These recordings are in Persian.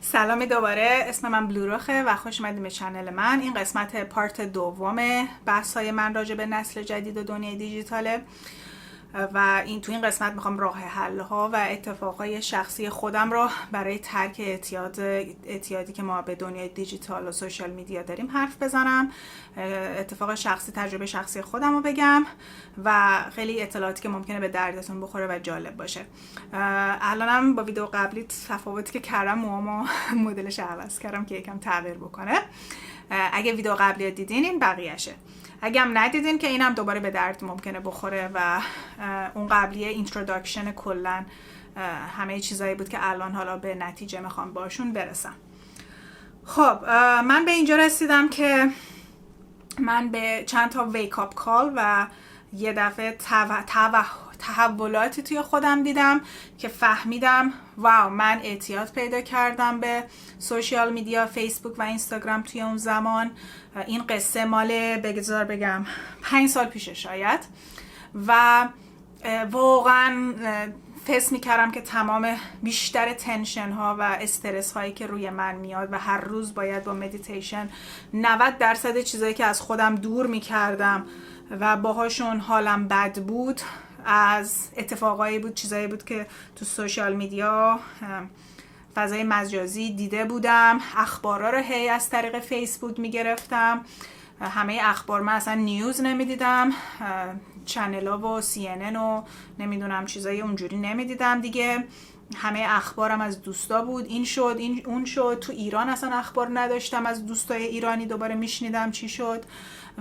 سلام دوباره، اسم من بلوروخه و خوش اومدید به چنل من. این قسمت پارت دوم بحث‌های من راجع به نسل جدید و دنیای دیجیتاله و تو این قسمت میخوام راه حل‌ها و اتفاقهای شخصی خودم رو برای ترک اعتیادی که ما به دنیای دیجیتال و سوشال میدیا داریم حرف بزنم. اتفاق شخصی، تجربه شخصی خودم رو بگم و خیلی اطلاعاتی که ممکنه به دردتون بخوره و جالب باشه. الانم با ویدیو قبلی تفاوتی که کردم موامو مدلش عوض کردم که یکم تغییر بکنه. اگه ویدیو قبلی رو دیدین این بقیه‌شه، اگه هم ندیدین که اینم دوباره به درد ممکنه بخوره و اون قبلیه اینتروداکشن کلن همه چیزایی بود که الان حالا به نتیجه میخوام باشون برسم. خب من به اینجا رسیدم که من به چند تا ویک اپ کال و یه دفعه تحولاتی توی خودم دیدم که فهمیدم واو، من اعتیاد پیدا کردم به سوشیال میدیا، فیسبوک و اینستاگرام توی اون زمان. این قصه مال بگذار بگم 5 سال پیشه شاید و واقعا حس میکردم که تمام بیشتر تنشن ها و استرس هایی که روی من میاد و هر روز باید با مدیتیشن 90% چیزایی که از خودم دور میکردم و باهاشون حالم بد بود از اتفاقایی بود، چیزایی بود که تو سوشال میدیا، فضای مجازی دیده بودم. اخبارا رو هی از طریق فیسبوک میگرفتم. همه اخبار من اصلا نیوز نمیدیدم، چنلا و CNN و نمیدونم چیزای اونجوری نمیدیدم دیگه. همه اخبارم از دوستا بود، این شد این اون شد. تو ایران اصلا اخبار نداشتم، از دوستای ایرانی دوباره میشنیدم چی شد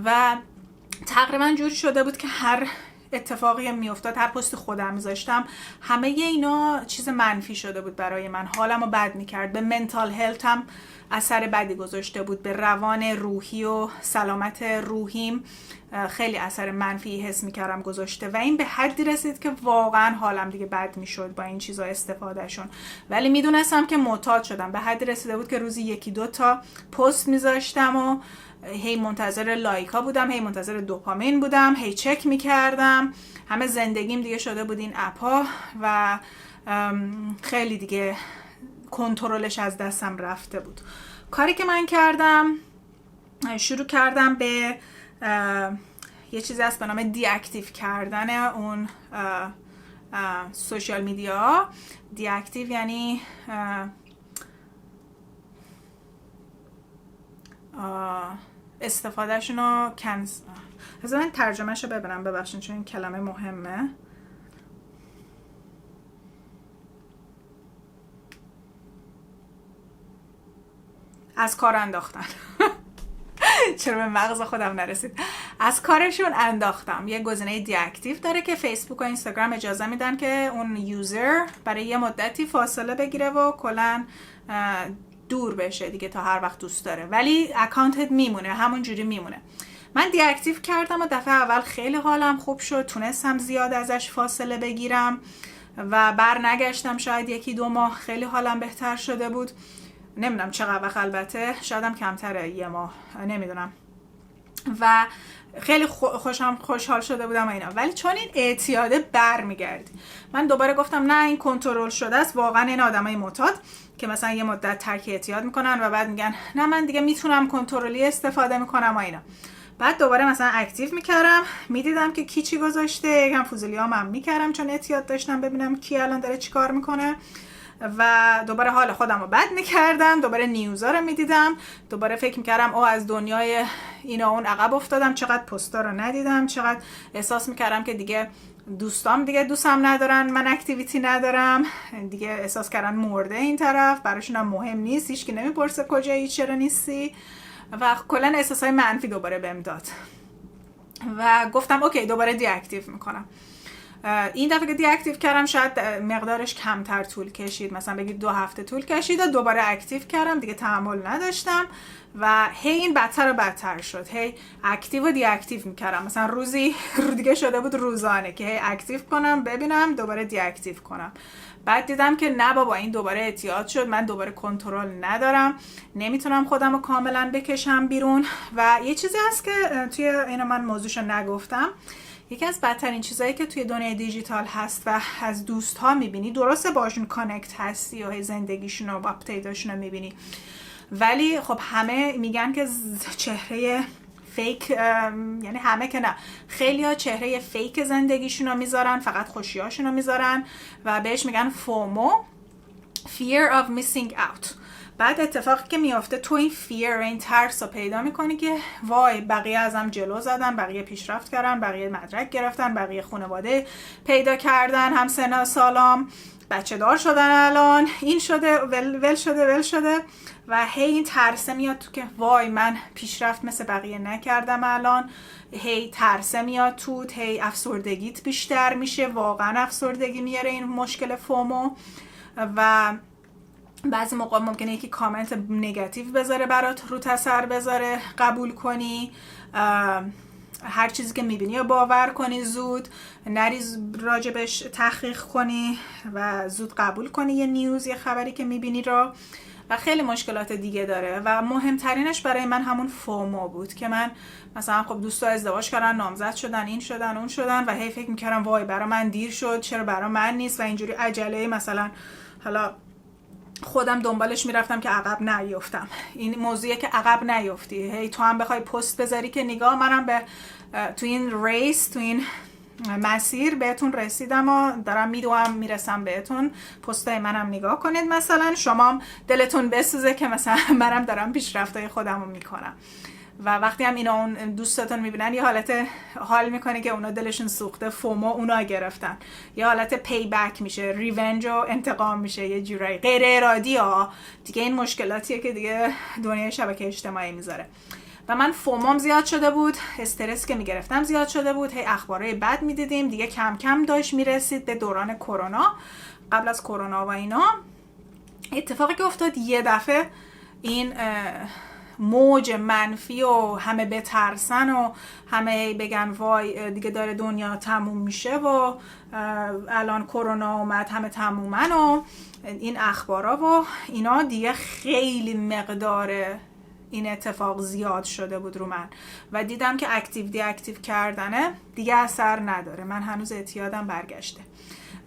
و تقریبا جوری شده بود که هر اتفاقی میافتاد، هر پست خودم میذاشتم، همه اینا چیز منفی شده بود برای من. حالمو بد میکرد، به منتال هلتم اثر بدی گذاشته بود، به روان روحی و سلامت روحیم خیلی اثر منفی حس میکردم گذاشته و این به حدی رسید که واقعا حالم دیگه بد میشد با این چیزا استفادهشون. ولی میدونستم که معتاد شدم، به حدی رسیده بود که روزی 1-2 تا پست میذاشتم و هی منتظر لایکا بودم، هی منتظر دوپامین بودم، هی چک میکردم. همه زندگیم دیگه شده بود این اپا و خیلی دیگه کنترلش از دستم رفته بود. کاری که من کردم، شروع کردم به یه چیزی هست به نام دی اکتیو کردن اون سوشال میدیا. دی اکتیو یعنی استفادهشون رو از من ترجمهش رو ببینم، ببخشید چون این کلمه مهمه. از کار انداختن. چرا به مغز خودم نرسید؟ از کارشون انداختم. یه گزینه دی اکتیو داره که فیسبوک و اینستاگرام اجازه میدن که اون یوزر برای یه مدتی فاصله بگیره و کلاً دور بشه دیگه تا هر وقت دوست داره، ولی اکانتت میمونه، همون جوری میمونه. من دی اکتیو کردم و دفعه اول خیلی حالم خوب شد، تونستم زیاد ازش فاصله بگیرم و بر نگشتم. شاید 1-2 ماه خیلی حالم بهتر شده بود. نمیدونم چقدر وقت، البته شایدم کمتره، 1 ماه، نمیدونم. و خیلی خوشحال شده بودم اینا. ولی چون این اعتیاده بر میگردی، من دوباره گفتم نه، این کنترل شده است. واقعا این آدمای معتاد که مثلا یه مدت ترک اعتیاد میکنن و بعد میگن نه من دیگه میتونم کنترلی استفاده میکنم و اینا. بعد دوباره مثلا اکتیو میکردم، میدیدم که کی چی گذاشته، یکم فوزولیام هم میکردم چون اعتیاد داشتم ببینم کی الان داره چی کار میکنه و دوباره حال خودم رو بد میکردم. دوباره نیوزا رو میدیدم، دوباره فکر میکردم از دنیای اینا اون عقب افتادم، چقدر پستا رو ندیدم، چقدر احساس میکردم که دیگه دوستام دیگه دوستم ندارن، من اکتیویتی ندارم دیگه، احساس کردن مرده این طرف، براشون هم مهم نیست، هیچ کی نمیپرسه کجایی، چرا نیستی و کلا احساسای منفی دوباره بهم داد و گفتم اوکی دوباره دی اکتیو میکنم. این دفعه که دی اکتیو کردم شاید مقدارش کمتر طول کشید، مثلا بگید 2 هفته طول کشید و دوباره اکتیو کردم، دیگه تحمل نداشتم و هی این بدتر و بدتر شد. هی اکتیو و دی اکتیو میکردم، مثلا روزی دیگه شده بود روزانه که هی اکتیو کنم ببینم دوباره دی اکتیو کنم. بعد دیدم که نه بابا، این دوباره اعتیاد شد، من دوباره کنترل ندارم، نمیتونم خودم رو کاملا بکشم بیرون. و یه چیزی هست که توی اینا من موضوعشو نگفتم یکی از بدترین چیزایی که توی دنیای دیجیتال هست و از دوست ها میبینی، درسته باشون کانکت هستی و زندگیشون و اپدیتاشون رو میبینی، ولی خب همه میگن که چهره فیک، یعنی همه که نه، خیلی ها چهره فیک زندگیشون رو میذارن، فقط خوشیاشون رو میذارن و بهش میگن فومو، fear of missing out. بعد اتفاقی که میافته تو این فیر، این ترس رو پیدا میکنی که وای بقیه ازم جلو زدن، بقیه پیشرفت کردن، بقیه مدرک گرفتن، بقیه خانواده پیدا کردن، هم سن سالام بچه دار شدن، الان این شده، ول شده و هی این ترسه میاد تو که وای من پیشرفت مثل بقیه نکردم الان، هی ترسه میاد تو، هی افسردگیت بیشتر میشه، واقعا افسردگی میاره این مشکل فومو. و بعضی موقع ممکنه یکی کامنت نگاتیو بذاره برات، رو اثر بذاره، قبول کنی هر چیزی که میبینی یا باور کنی، زود نری راجبش تحقیق کنی و زود قبول کنی یه نیوز، یه خبری که میبینی رو، و خیلی مشکلات دیگه داره. و مهمترینش برای من همون فومو بود که من مثلا خب دوستا ازدواج کردن، نامزد شدن، این شدن اون شدن و هی فکر میکردم وای برای من دیر شد، چرا برای من نیست، و اینجوری عجله مثلا حالا خودم دنبالش میرفتم که عقب نیفتم. این موضوعیه که عقب نیفتی، هی تو هم بخوای پست بذاری که نگاه منم به تو این ریس، تو این مسیر بهتون رسیدم و دارم میرسم بهتون، پستای منم نگاه کنید، مثلا شما دلتون بسوزه که مثلا منم دارم پیشرفتای خودم رو میکنم. و وقتی هم اینا اون دوستاتون میبینن یه حالت حال میکنه که اونا دلشون سوخته، فومو اونا گرفتن، یه حالت پی بک میشه، ریونج و انتقام میشه، یه جورایی غیر ارادی ها دیگه. این مشکلاتیه که دیگه دنیای شبکه اجتماعی میذاره. و من فوموم زیاد شده بود، استرس که میگرفتم زیاد شده بود، هی اخبارای بد میدیدیم دیگه، کم کم داشت میرسید به دوران کرونا، قبل از کرونا و اینا. اتفاقی که افتاد یه دفعه این موج منفی و همه بترسن و همه بگن وای دیگه داره دنیا تموم میشه و الان کرونا اومد همه تمومن و این اخبارا و اینا، دیگه خیلی مقدار این اتفاق زیاد شده بود رو من و دیدم که اکتیو کردنه دیگه اثر نداره. من هنوز اعتیادم برگشته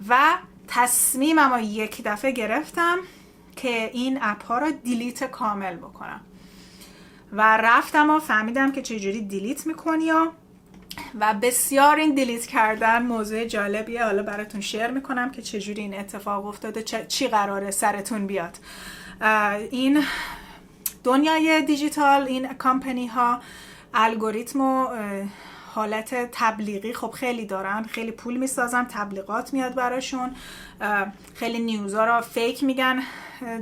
و تصمیمم رو یک دفعه گرفتم که این اپ ها رو دیلیت کامل بکنم و رفتم و فهمیدم که چجوری دیلیت میکنی و بسیار این دیلیت کردن موضوع جالبیه. حالا براتون شیر میکنم که چجوری این اتفاق افتاده، چی قراره سرتون بیاد. این دنیای دیجیتال، این کامپنی ها الگوریتم و حالت تبلیغی خب خیلی دارن، خیلی پول میسازن، تبلیغات میاد براشون، خیلی نیوزا را فیک میگن،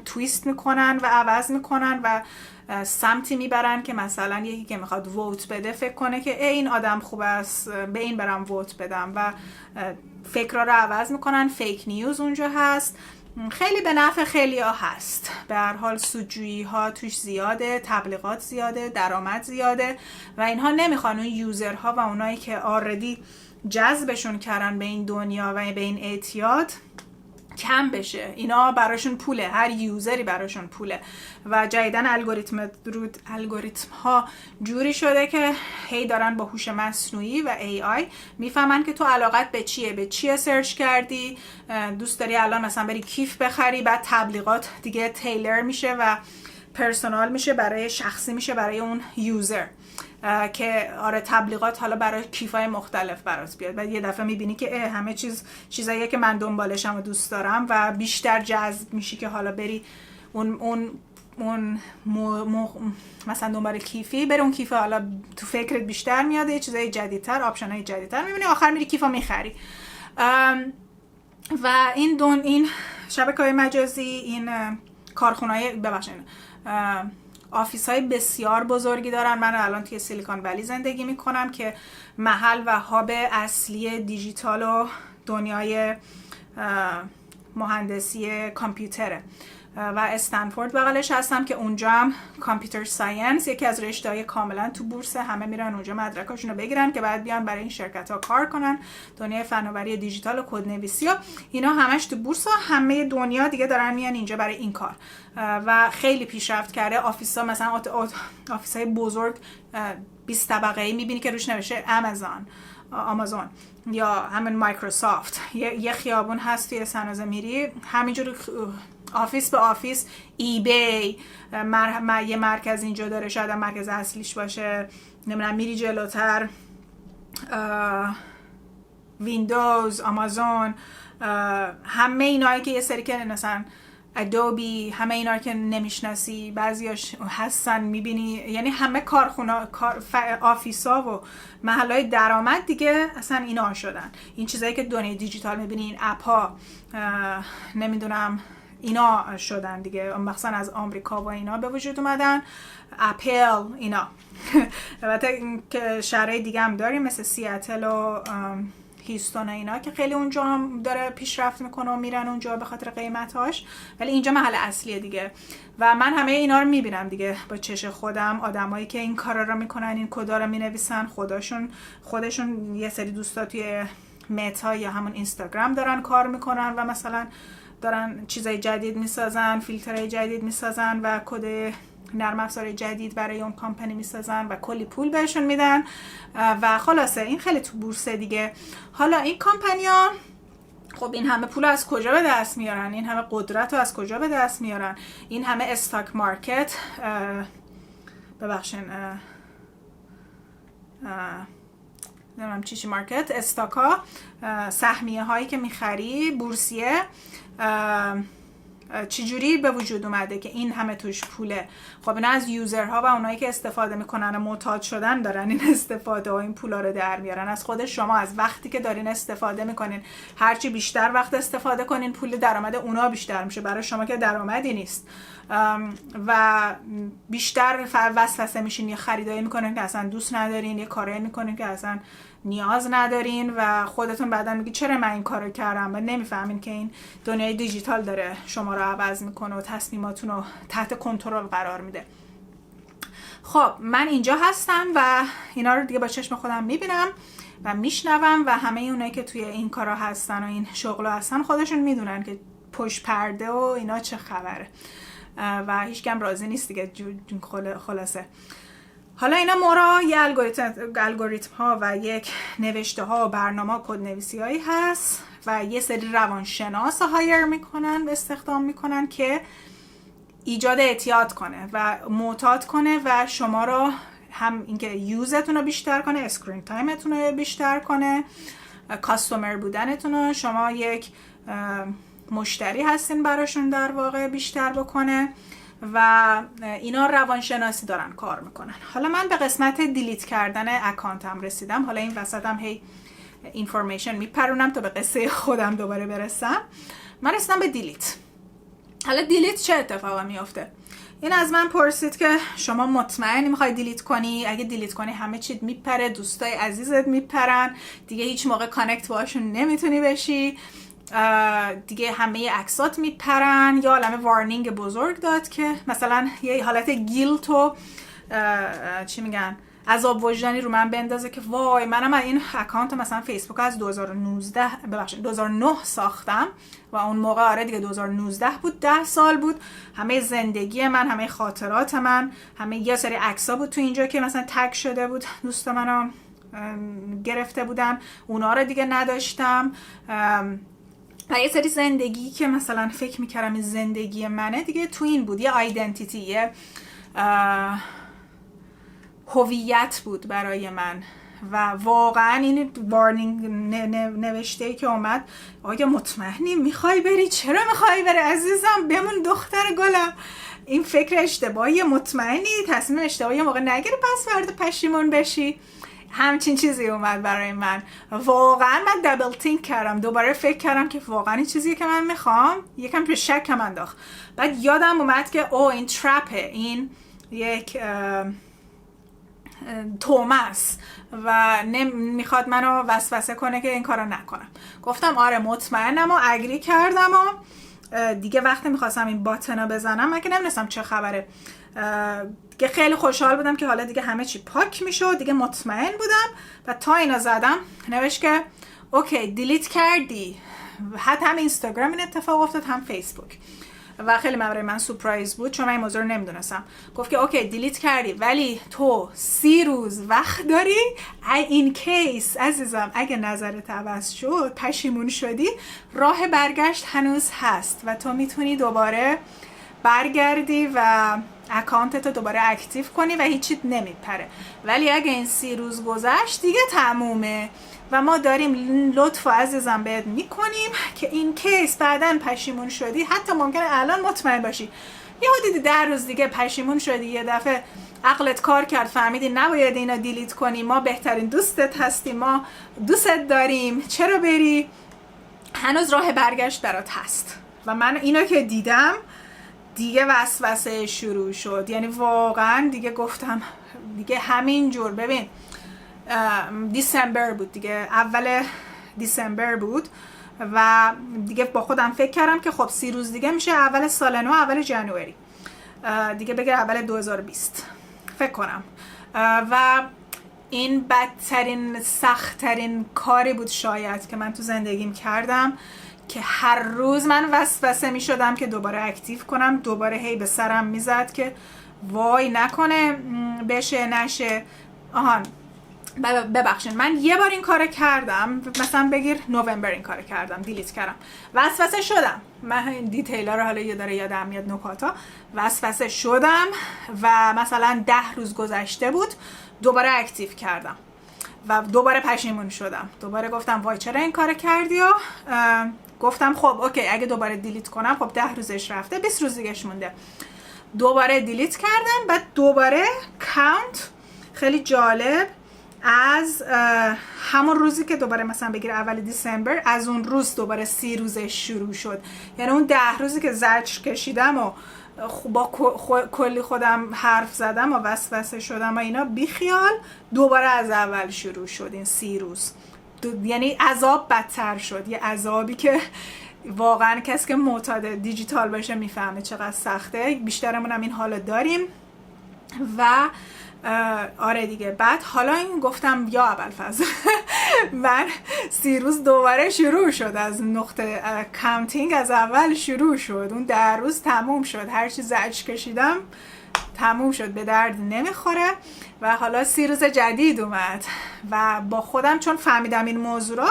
تویست میکنن و عوض میکنن و سمتی میبرن که مثلا یکی که میخواد ووت بده فکر کنه که این آدم خوب است، به این برم ووت بدم و فکرها رو عوض میکنن. فیک نیوز اونجا هست، خیلی به نفع خیلی ها هست. به هر حال سودجویی ها توش زیاده، تبلیغات زیاده، درآمد زیاده و اینها نمیخوان اون یوزرها و اونایی که آردی جذبشون کردن به این دنیا و به این اعتیاد کم بشه. اینا براشون پوله، هر یوزری براشون پوله و جدیدن الگوریتم ها جوری شده که هی دارن با هوش مصنوعی و AI میفهمن که تو علاقت به چیه سرچ کردی، دوست داری الان مثلا بری کیف بخری، بعد تبلیغات دیگه تیلر میشه و پرسونال میشه، برای شخصی میشه برای اون یوزر که آره تبلیغات حالا برای کیفای مختلف برات بیاد و یه دفعه میبینی که همه چیزاییه که من دنبالشم و دوست دارم و بیشتر جذب میشی که حالا بری اون مثلا دنبال کیفی، بری اون کیفه، حالا تو فکرت بیشتر میاد یه چیزای جدیدتر، آپشنای جدیدتر میبینی، آخر میری کیفا میخری. و این شبکه‌های مجازی، این کارخونه‌های آفیس های بسیار بزرگی دارن. من الان توی سیلیکون ولی زندگی میکنم که محل و هاب اصلی دیجیتال و دنیای مهندسی کامپیوتره و استنفورد بغلش هستم که اونجا هم کامپیوتر ساینس یکی از رشته‌های کاملا تو بورسه، همه میرن اونجا مدرکاشون رو بگیرن که بعد بیان برای این شرکت ها کار کنن. دنیای فناوری دیجیتال و کدنویسی و اینا همش تو بورس و همه دنیا دیگه دارن میان اینجا برای این کار و خیلی پیشرفت کرده. آفیس ها مثلا آفیس های بزرگ 20 طبقه‌ای میبینی که روش نوشته آمازون، آمازون یا همین مایکروسافت، یه خیابون هست توی سنوزه میری همینجوری آفیس به آفیس، ای بی یه مرکز اینجا داره، شاید مرکز اصلیش باشه، نمیدونم میری جلوتر ویندوز، آمازون، همه اینایی که یه سری که مثلا ادوبی، همه اینا که نمیشناسی بعضیاش هستن میبینی، یعنی همه کارخونه آفیسا و محلهای درآمد دیگه اصلا اینا شدن. این چیزایی که دنیای دیجیتال میبینی، این اپ ها نمیدونم اینا شدن دیگه، مثلا از آمریکا و اینا به وجود اومدن، اپل اینا. البته که شهرهای دیگه هم داریم مثل سیاتل و هیستون اینا که خیلی اونجا هم داره پیشرفت میکنه و میرن اونجا به خاطر قیمتاش، ولی اینجا محل اصلیه دیگه. و من همه اینا رو میبینم دیگه با چش خودم، آدمایی که این کارا رو میکنن، این کدا رو مینویسن، خودشون یه سری دوستا توی متا یا همون اینستاگرام دارن کار میکنن و مثلا دارن چیزای جدید میسازن، فیلترهای جدید میسازن و کد نرم افزار جدید برای اون کمپانی میسازن و کلی پول بهشون میدن و خلاصه این خیلی تو بورس دیگه. حالا این کمپانی‌ها خب این همه پول از کجا به دست میارن؟ این همه قدرت رو از کجا به دست میارن؟ این همه استاک مارکت، ببخشین نمیدونم چی مارکت، استاکا، سهمیه هایی که میخری بورسیه، چجوری به وجود اومده که این همه توش پوله؟ خب اینا از یوزرها و اونایی که استفاده میکنن و معتاد شدن دارن این استفاده و این پولا رو در میارن. از خود شما، از وقتی که دارین استفاده میکنین، هرچی بیشتر وقت استفاده کنین پول درآمد اونا بیشتر میشه، برای شما که درآمدی نیست و بیشتر وسوسه میشین، یه خریدایی میکنین که اصلا دوست ندارین، یه کارایی میکنین که اصلا نیاز ندارین و خودتون بعدا میگی چرا من این کارو کردم و نمیفهمین که این دنیای دیجیتال داره شما رو عوض میکنه و تصمیماتون رو تحت کنترل قرار میده. خب من اینجا هستم و اینا رو دیگه با چشم خودم میبینم و میشنوم و همه اونایی که توی این کارا هستن و این شغلا هستن خودشون میدونن که پشت پرده و اینا چه خبره و هیچ کم راضی نیست دیگه. خلاصه حالا اینا مورا یه الگوریتم ها و یک نوشته ها و برنامه کد نویسی هایی هست و یه سری روانشناس هایر میکنن و استخدام میکنن که ایجاد اعتیاد کنه و معتاد کنه و شما رو هم اینکه یوزتون رو بیشتر کنه، اسکرین تایمتون رو بیشتر کنه، کاستومر بودنتون رو، شما یک مشتری هستین براشون در واقع بیشتر بکنه و اینا روانشناسی دارن کار میکنن. حالا من به قسمت دیلیت کردن اکانتم رسیدم. حالا این وسطم هی اینفورمیشن میپرونم تا به قصه خودم دوباره برسم. من رسیدم به دیلیت. حالا دیلیت چه اتفاقی میفته؟ این از من پرسید که شما مطمئنی میخوای دیلیت کنی؟ اگه دیلیت کنی همه چیت میپره، دوستای عزیزت میپرن، دیگه هیچ موقع کانکت باشون نمیتونی بشی، دیگه همه عکسات میپرن. یا عالمه وارنینگ بزرگ داد که مثلا یه حالت گیلت و چی میگن، عذاب وجدانی رو من بندازه که وای منم این اکانت مثلا فیسبوک از 2009 ساختم و اون موقع آره دیگه 2019 بود، 10 سال بود، همه زندگی من، همه خاطرات من، همه یه سری عکسا بود تو اینجا که مثلا تگ شده بود، دوست منم گرفته بودن، اونا رو دیگه نداشتم و یه سری زندگی که مثلا فکر میکردم این زندگی منه دیگه تو این بود، یه آیدنتیتی، یه هویت بود برای من. و واقعا این وارنینگ نوشته که اومد، آیا مطمئنی میخوای بری؟ چرا میخوای بری عزیزم؟ بمون دختر گلم. این فکر اشتباهی، مطمئنی؟ تصمیم اشتباهی موقع نگیری پس فردا پشیمون بشی. همچین چیزی اومد برای من. واقعا من دابل تینک کردم، دوباره فکر کردم که واقعا این چیزیه که من میخوام. یکم تو شکم انداخت. بعد یادم اومد که این ترپه، این یک توماس و میخواد منو وسوسه کنه که این کارو نکنم. گفتم آره مطمئنم و اگری کردم و دیگه وقتی میخواستم این باتنو بزنم من که نمیدونستم چه خبره، دیگه خیلی خوشحال بودم که حالا دیگه همه چی پاک میشه، دیگه مطمئن بودم و تا اینا زدم نوشت که اوکی دیلیت کردی. حتی هم اینستاگرام این اتفاق افتاد هم فیسبوک. و خیلی برای من سورپرایز بود چون من این موضوع رو نمیدونستم. گفت که اوکی دیلیت کردی ولی تو 30 روز وقت داری این کیس عزیزم اگه نظرت عوض شد پشیمون شدی راه برگشت هنوز هست و تو میتونی دوباره برگردی و اکانتتو دوباره اکتیو کنی و هیچی نمیپره. ولی اگه این 30 روز گذشت دیگه تمومه و ما داریم لطف و عزیزم بهت میکنیم که این کیس بعدن پشیمون شدی، حتی ممکنه الان مطمئن باشی یه دیدی 10 روز دیگه پشیمون شدی، یه دفعه عقلت کار کرد فهمیدی نباید اینا دیلیت کنی، ما بهترین دوستت هستیم، ما دوستت داریم، چرا بری؟ هنوز راه برگشت برات هست. و من اینو که دیدم دیگه وسوسه شروع شد، یعنی واقعا دیگه گفتم دیگه همین جور. ببین دیسمبر بود دیگه، اول دیسمبر بود و دیگه با خودم فکر کردم که خب 30 روز دیگه میشه اول سال نو، اول جنوری دیگه، بگه اول 2020 فکر کنم. و این بدترین سختترین کاری بود شاید که من تو زندگیم کردم که هر روز من وسوسه می شدم که دوباره اکتیو کنم، دوباره هی به سرم میزد که وای نکنه بشه نشه. آهان ببخشید من یه بار این کار کردم، مثلا بگیر نوامبر این کار کردم، دیلیت کردم، وسوسه شدم. من دیتیلا رو حالا یادم میاد نکاتا، وسوسه شدم و مثلا 10 روز گذشته بود دوباره اکتیو کردم و دوباره پشیمون شدم، دوباره گفتم وای چرا این کار کردی و گفتم خب اوکی اگه دوباره دیلیت کنم خب 10 روزش رفته، 20 روز دیگهش مونده، دوباره دیلیت کردم. بعد دوباره کاونت خیلی جالب از همون روزی که دوباره مثلا بگیر اول دیسمبر، از اون روز دوباره 30 روزش شروع شد. یعنی اون 10 روزی که زجر کشیدم و با کلی خودم حرف زدم و وسوسه شدم و اینا، بیخیال دوباره از اول شروع شد این 30 روز. یعنی عذاب بدتر شد، یه عذابی که واقعا کسی که معتاد دیجیتال باشه میفهمه چقدر سخته. بیشترمون هم این حالو داریم و آره دیگه. بعد حالا این گفتم یا ابوالفضل من 30 روز دوباره شروع شد از نقطه کاونتینگ، از اول شروع شد، اون 10 روز تموم شد، هر چی زجر کشیدم تموم شد، به درد نمیخوره. و حالا 30 روز جدید اومد و با خودم چون فهمیدم این موضوع رو،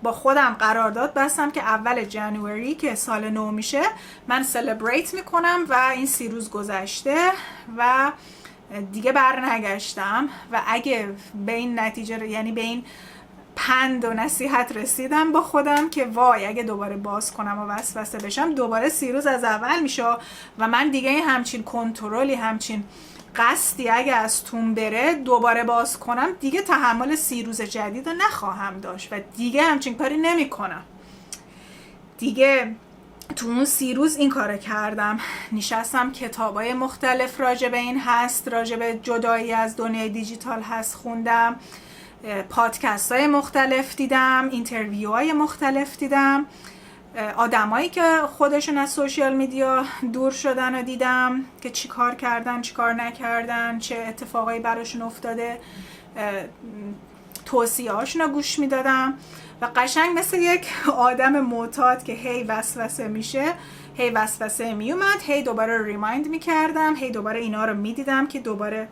با خودم قرارداد بستم که اول جنوری که سال نو میشه من سلبریت میکنم و این 30 روز گذشته و دیگه بر نگشتم. و اگه به این نتیجه، یعنی به این پند و نصیحت رسیدم با خودم که وای اگه دوباره باز کنم و وسوسه بشم دوباره 30 روز از اول میشه و من دیگه همچین کنترلی، همچین قصدی اگه از توم بره دوباره باز کنم دیگه تحمل 30 روز جدید رو نخواهم داشت و دیگه همچین کاری نمی کنم. دیگه تو اون 30 روز این کار کردم، نشستم کتابای مختلف راجع به این هست، راجع به جدایی از دنیای دیجیتال هست خوندم، پادکست های مختلف دیدم، اینترویو های مختلف دیدم، آدمایی که خودشون از سوشیال میدیا دور شدن و دیدم که چی کار کردن چی کار نکردن، چه اتفاقایی براشون افتاده، توصیه هاشون رو گوش میدادم و قشنگ مثل یک آدم معتاد که هی وسوسه میشه، هی وسوسه میومد، هی دوباره ریمایند میکردم، هی دوباره اینا رو میدیدم که دوباره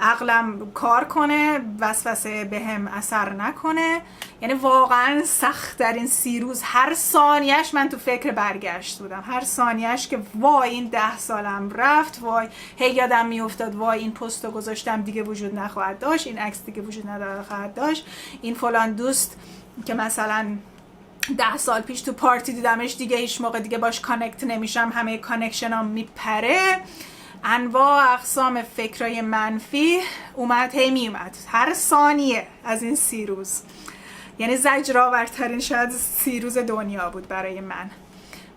عقلم کار کنه، وسوسه بهم اثر نکنه. یعنی واقعا سخت در این 30 روز هر ثانیهش من تو فکر برگشت بودم، هر ثانیهش که وای این 10 سالم رفت، وای هی یادم میافتاد وای این پستو گذاشتم دیگه وجود نخواهد داشت، این عکس دیگه وجود نخواهد داشت، این فلان دوست که مثلا 10 سال پیش تو پارتی دیدمش دیگه هیچ موقع دیگه باش کانکت نمیشم، همه کانکشنام میپره. انواع اقسام فکرای منفی اومد، هی میومد هر ثانیه از این 30 روز. یعنی زجرآورترین شاید 30 روز دنیا بود برای من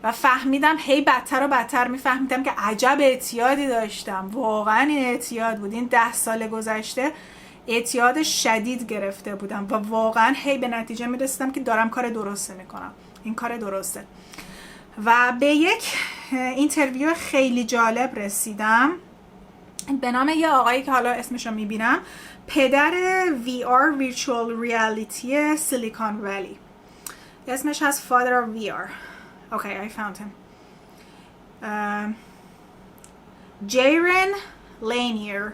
و فهمیدم هی بدتر و بدتر میفهمیدم که عجب اعتیادی داشتم. واقعا این اعتیاد بود، این 10 سال گذشته اعتیاد شدید گرفته بودم و واقعا هی به نتیجه میرسیدم که دارم کار درسته میکنم، این کار درسته. و به یک اینترویو خیلی جالب رسیدم به نام یه آقایی که حالا اسمشو میبینم، پدر VR Virtual Reality سیلیکون ولی، اسمش هست Father of VR. Okay, I found him. جیرن لینیر،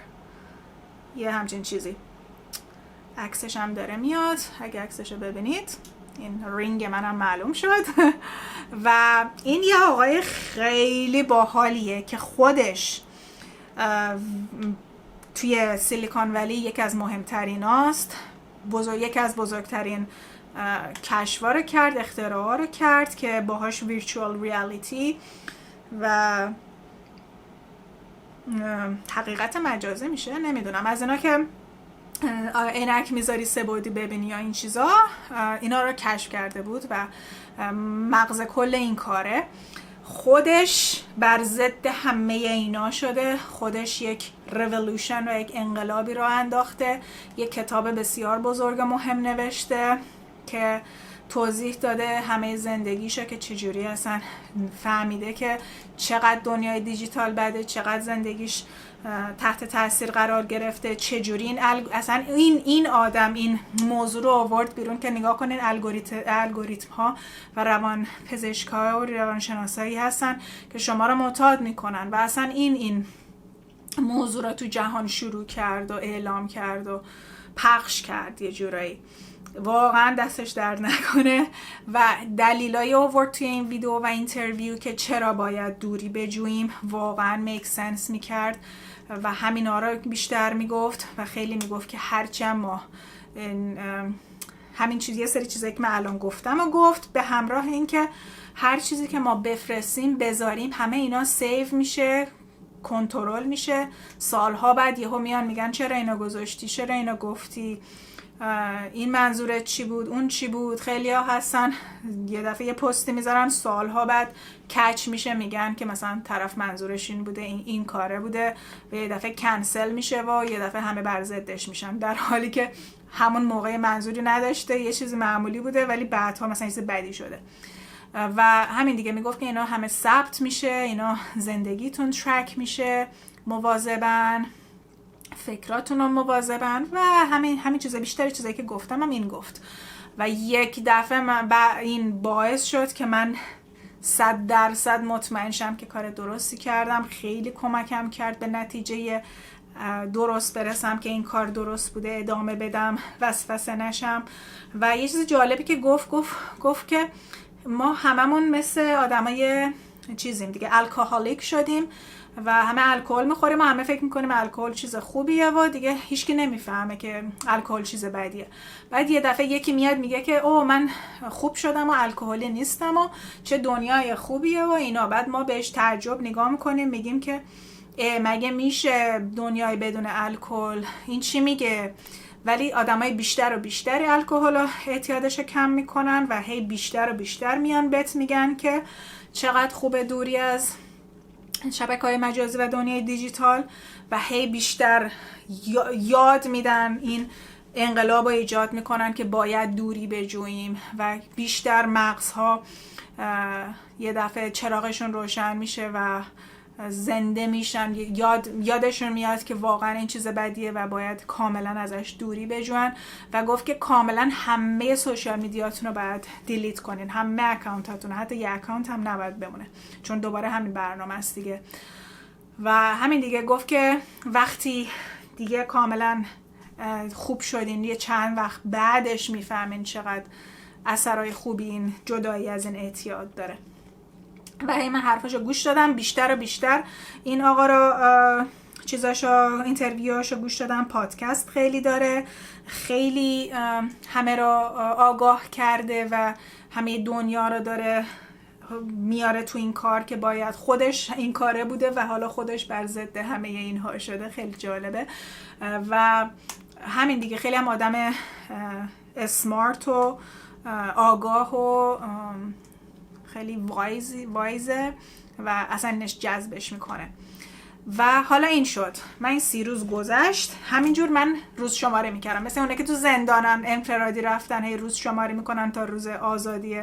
یه همچین چیزی. عکسش هم داره میاد، اگه عکسش رو ببینید. این رینگ منم معلوم شد. و این یه آقای خیلی باحالیه که خودش توی سیلیکون ولی یکی از مهمترین هاست، یکی از بزرگترین کشف‌ها رو کرد، اختراعا رو کرد که باهاش ویرچوال ریالیتی و حقیقت مجازی میشه، نمیدونم، از اینا که عینک میذاری 3 بعدی ببینی یا این چیزا، اینا رو کشف کرده بود و مغز کل این کاره. خودش بر ضد همه اینا شده، خودش یک ریولوشن و یک انقلابی رو انداخته، یک کتاب بسیار بزرگ مهم نوشته که توضیح داده همه زندگیشو که چجوری اصلا فهمیده که چقدر دنیای دیجیتال بده، چقدر زندگیش تحت تاثیر قرار گرفته، چجوری اصلا این آدم این موضوع رو آورد بیرون که نگاه کنین الگوریتم ها و روان پزشک‌ها و روانشناسایی هستن که شما رو معتاد میکنن و اصلا این موضوع رو تو جهان شروع کرد و اعلام کرد و پخش کرد یه جورایی. واقعا دستش درد نکنه و دلایلی آورد توی این ویدیو و اینترویو که چرا باید دوری بجوییم، واقعا میک سنس میکرد و همینا رو بیشتر میگفت و خیلی میگفت که هرچی ما همین چیز، یه سری چیزایی که من الان گفتم و گفت به همراه این که هر چیزی که ما بفرستیم بذاریم همه اینا سیو میشه، کنترل میشه، سالها بعد یهو میان میگن چرا اینا گذاشتی، چرا اینا گفتی، این منظورت چی بود، اون چی بود. خیلی ها هستن یه دفعه یه پستی میذارن، سالها بعد کچ میشه میگن که مثلا طرف منظورش این بوده، این کاره بوده و یه دفعه کنسل میشه و یه دفعه همه بر ضدش میشن، در حالی که همون موقع منظوری نداشته، یه چیز معمولی بوده ولی بعدها مثلا چیز بدی شده. و همین دیگه میگفت که اینا همه ثبت میشه، اینا زندگیتون ترک میشه، مواظبن، فکراتون رو مواظبن و همین چیزا، بیشتر چیزایی که گفتم هم این گفت. و یک دفعه این باعث شد که من 100% مطمئن شم که کار درستی کردم. خیلی کمکم کرد به نتیجه درست برسم که این کار درست بوده، ادامه بدم، وسوسه نشم. و یه چیز جالبی که گفت که ما هممون مثل آدمای چیزیم دیگه، الکلیک شدیم و همه الکل میخوریم و همه فکر میکنیم الکل چیز خوبیه و دیگه هیچکی نمیفهمه که الکل چیز بدیه. بعد یه دفعه یکی میاد میگه که او من خوب شدم و الکلی نیستم و چه دنیای خوبیه و اینا. بعد ما بهش تعجب نگاه میکنیم، میگیم که مگه میشه دنیای بدون الکل، این چی میگه؟ ولی آدمای بیشتر و بیشتر الکل و اعتیادش کم میکنن و هی بیشتر و بیشتر میان بهت میگن که چقدر خوبه دوری از شبکه‌های مجازی و دنیای دیجیتال و هی بیشتر یاد میدن، این انقلاب رو ایجاد میکنن که باید دوری بجوییم و بیشتر مغزها یه دفعه چراغشون روشن میشه و زنده میشن، یادشون میاد که واقعا این چیز بدیه و باید کاملا ازش دوری بجوین. و گفت که کاملا همه سوشال میدیاتون رو باید دیلیت کنین، همه اکانتاتون، حتی یه اکانت هم نباید بمونه چون دوباره همین برنامه است دیگه. و همین دیگه گفت که وقتی دیگه کاملا خوب شدین، یه چند وقت بعدش میفهمین چقدر اثرهای خوبی این جدایی از این اعتیاد داره. و من حرفاشو گوش دادم بیشتر و بیشتر، این آقا رو چیزاشو، اینترویوهاشو گوش دادم. پادکست خیلی داره، خیلی همه رو آگاه کرده و همه دنیا رو داره میاره تو این کار که باید، خودش این کاره بوده و حالا خودش بر ضد همه اینها شده. خیلی جالبه. و همین دیگه خیلی هم آدم اسمارت و آگاه و خیلی وایزه و اصلا نش جذبش میکنه. و حالا این شد، من این 30 روز گذشت، همینجور من روز شماره میکردم، مثل اونه که تو زندانن انفرادی رفتن هی روز شماره میکنن تا روز آزادی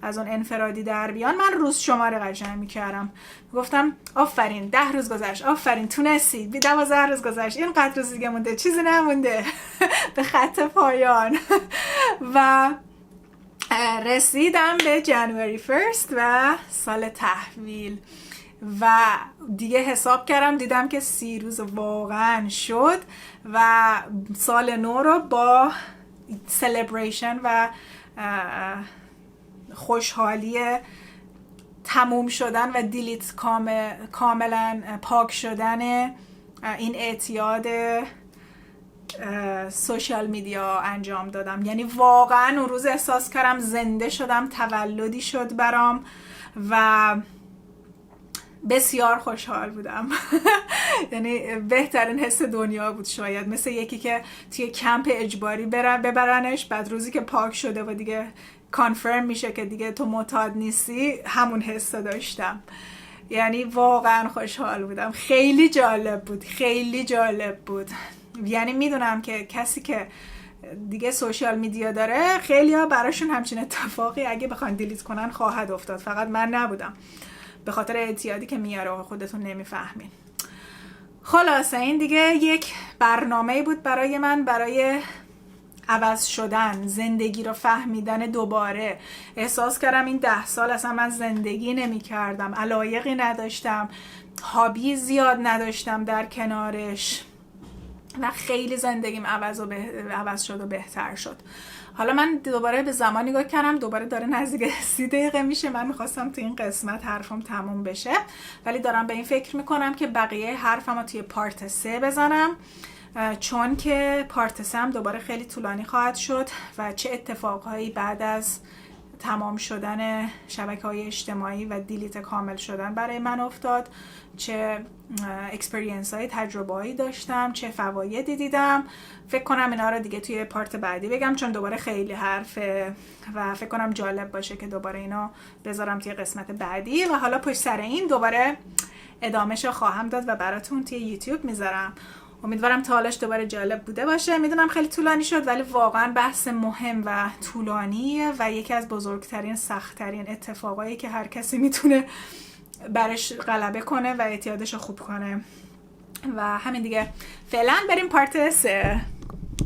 از اون انفرادی در بیان. من روز شماره قشنگ میکردم، گفتم آفرین 10 روز گذشت، آفرین تونستی، 12 روز گذشت، اینقدر روز دیگه مونده، چیزی نمونده به خط پایان. و رسیدم به جنوری 1 و سال تحویل و دیگه حساب کردم دیدم که 30 روز واقعا شد و سال نو رو با سلبریشن و خوشحالی تموم شدن و دیلیت کاملا پاک شدن این اعتیاد سوشال میدیا انجام دادم. یعنی واقعا اون روز احساس کردم زنده شدم، تولدی شد برام و بسیار خوشحال بودم. یعنی بهترین حس دنیا بود شاید، مثل یکی که توی کمپ اجباری ببرنش، بعد روزی که پاک شده و دیگه کانفرم میشه که دیگه تو معتاد نیستی، همون حس داشتم. یعنی واقعا خوشحال بودم. خیلی جالب بود، خیلی جالب بود. یعنی میدونم که کسی که دیگه سوشال میدیا داره خیلی ها براشون همچین اتفاقی اگه بخوان دیلیت کنن خواهد افتاد، فقط من نبودم به خاطر اعتیادی که میاره خودتون نمیفهمین. خلاصه این دیگه یک برنامه بود برای من، برای عوض شدن، زندگی رو فهمیدن دوباره. احساس کردم این 10 سال اصلا من زندگی نمی کردم، علایقی نداشتم، هابی زیاد نداشتم در کنارش و خیلی زندگیم عوض شد و بهتر شد. حالا من دوباره به زمان نگاه کردم، دوباره داره نزدیک 30 دقیقه میشه. من میخواستم تو این قسمت حرفم تموم بشه، ولی دارم به این فکر میکنم که بقیه حرفم رو توی پارت 3 بزنم، چون که پارت 3 هم دوباره خیلی طولانی خواهد شد و چه اتفاقهایی بعد از تمام شدن شبکه‌های اجتماعی و دیلیت کامل شدن برای من افتاد، چه اکسپریانس های، تجربه هایی داشتم، چه فوایدی دیدم. فکر کنم اینا رو دیگه توی پارت بعدی بگم، چون دوباره خیلی حرفه و فکر کنم جالب باشه که دوباره اینو بذارم توی قسمت بعدی. و حالا پشت سر این دوباره ادامهش رو خواهم داد و براتون توی یوتیوب میذارم. امیدوارم تا حالش دوباره جالب بوده باشه. میدونم خیلی طولانی شد، ولی واقعا بحث مهم و طولانیه و یکی از بزرگترین سختترین اتفاقایی که هر کسی میتونه برش غلبه کنه و اعتیادش رو خوب کنه. و همین دیگه، فعلا بریم پارت 3.